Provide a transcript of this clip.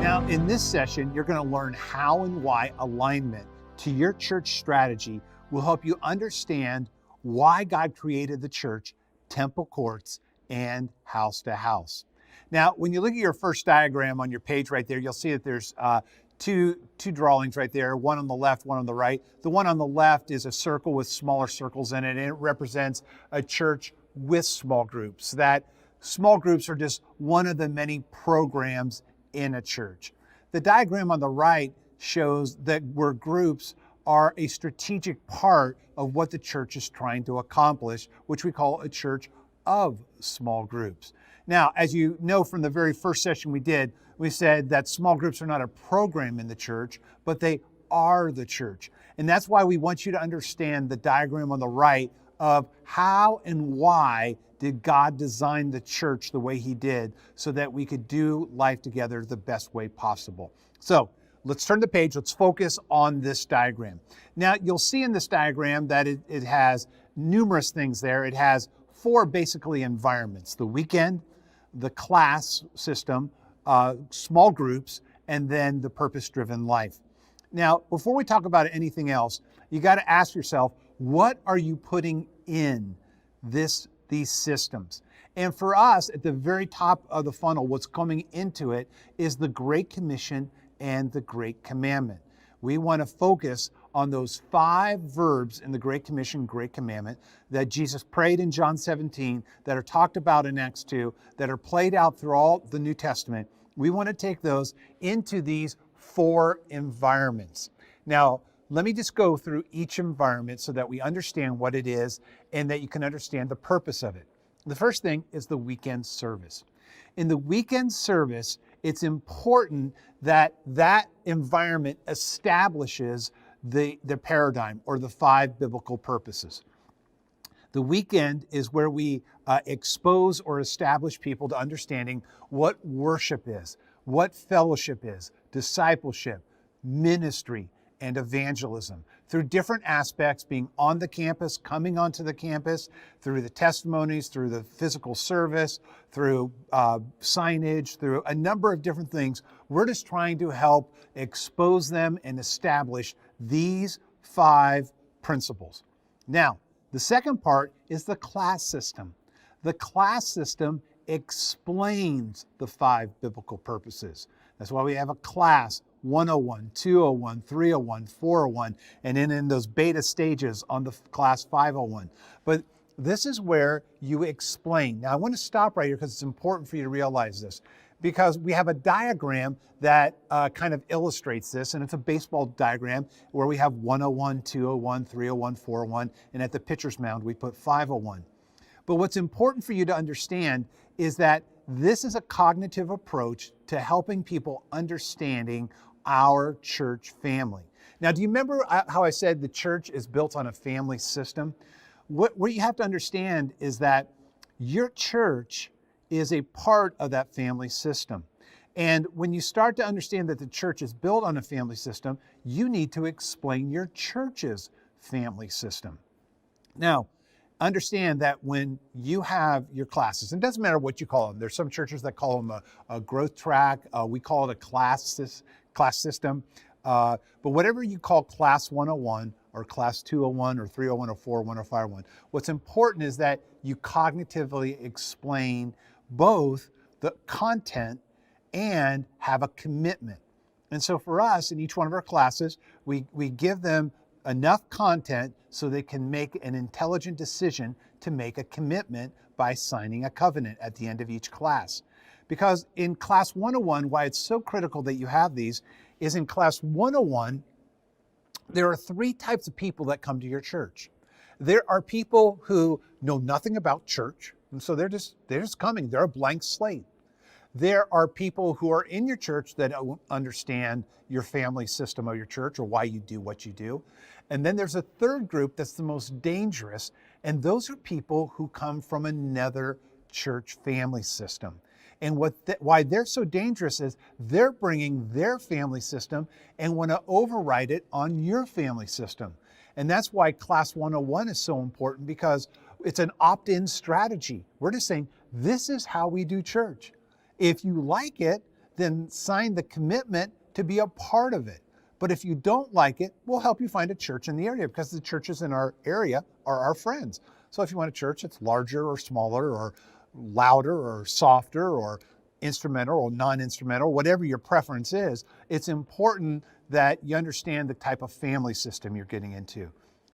Now, in this session, you're going to learn how and why alignment to your church strategy will help you understand why God created the church, temple courts, and house to house. Now, when you look at your first diagram on your page right there, you'll see that there's two drawings right there, one on the left, one on the right. The one on the left is a circle with smaller circles in it, and it represents a church with small groups. That small groups are just one of the many programs in a church. The diagram on the right shows that where groups are a strategic part of what the church is trying to accomplish, which we call a church of small groups. Now, as you know from the very first session we did, we said that small groups are not a program in the church, but they are the church. And that's why we want you to understand the diagram on the right of how and why did God design the church the way he did so that we could do life together the best way possible. So let's turn the page. Let's focus on this diagram. Now, you'll see in this diagram that it has numerous things there. It has four basically environments: the weekend, the class system, small groups, and then the purpose-driven life. Now, before we talk about anything else, you got to ask yourself, what are you putting in these systems? And for us, at the very top of the funnel, what's coming into it is the Great Commission and the Great Commandment. We want to focus on those 5 verbs in the Great Commission, Great Commandment that Jesus prayed in John 17, that are talked about in Acts 2, that are played out through all the New Testament. We want to take those into these 4 environments. Now, let me just go through each environment so that we understand what it is and that you can understand the purpose of it. The first thing is the weekend service. In the weekend service, it's important that that environment establishes the paradigm or the 5 biblical purposes. The weekend is where we expose or establish people to understanding what worship is, what fellowship is, discipleship, ministry, and evangelism through different aspects, being on the campus, coming onto the campus, through the testimonies, through the physical service, through signage, through a number of different things. We're just trying to help expose them and establish these 5 principles. Now, the second part is the class system. The class system explains the 5 biblical purposes. That's why we have a class 101, 201, 301, 401, and then in those beta stages on the class 501. But this is where you explain. Now, I want to stop right here because it's important for you to realize this, because we have a diagram that kind of illustrates this, and it's a baseball diagram where we have 101, 201, 301, 401, and at the pitcher's mound, we put 501. But what's important for you to understand is that this is a cognitive approach to helping people understanding our church family. Now, do you remember how I said the church is built on a family system? What you have to understand is that your church is a part of that family system. And when you start to understand that the church is built on a family system, you need to explain your church's family system. Now, understand that when you have your classes, and it doesn't matter what you call them. There's some churches that call them a growth track. We call it a class system. But whatever you call class 101 or class 201 or 301 or 401 or 501, what's important is that you cognitively explain both the content and have a commitment. And so for us, in each one of our classes, we give them enough content so they can make an intelligent decision to make a commitment by signing a covenant at the end of each class. Because in class 101, why it's so critical that you have these is in class 101, there are 3 types of people that come to your church. There are people who know nothing about church, and so they're just coming. They're a blank slate. There are people who are in your church that don't understand your family system of your church or why you do what you do. And then there's a third group that's the most dangerous, and those are people who come from another church family system. And why they're so dangerous is they're bringing their family system and want to override it on your family system. And that's why Class 101 is so important, because it's an opt-in strategy. We're just saying, this is how we do church. If you like it, then sign the commitment to be a part of it. But if you don't like it, we'll help you find a church in the area, because the churches in our area are our friends. So if you want a church that's larger or smaller or louder or softer or instrumental or non-instrumental, whatever your preference is, it's important that you understand the type of family system you're getting into.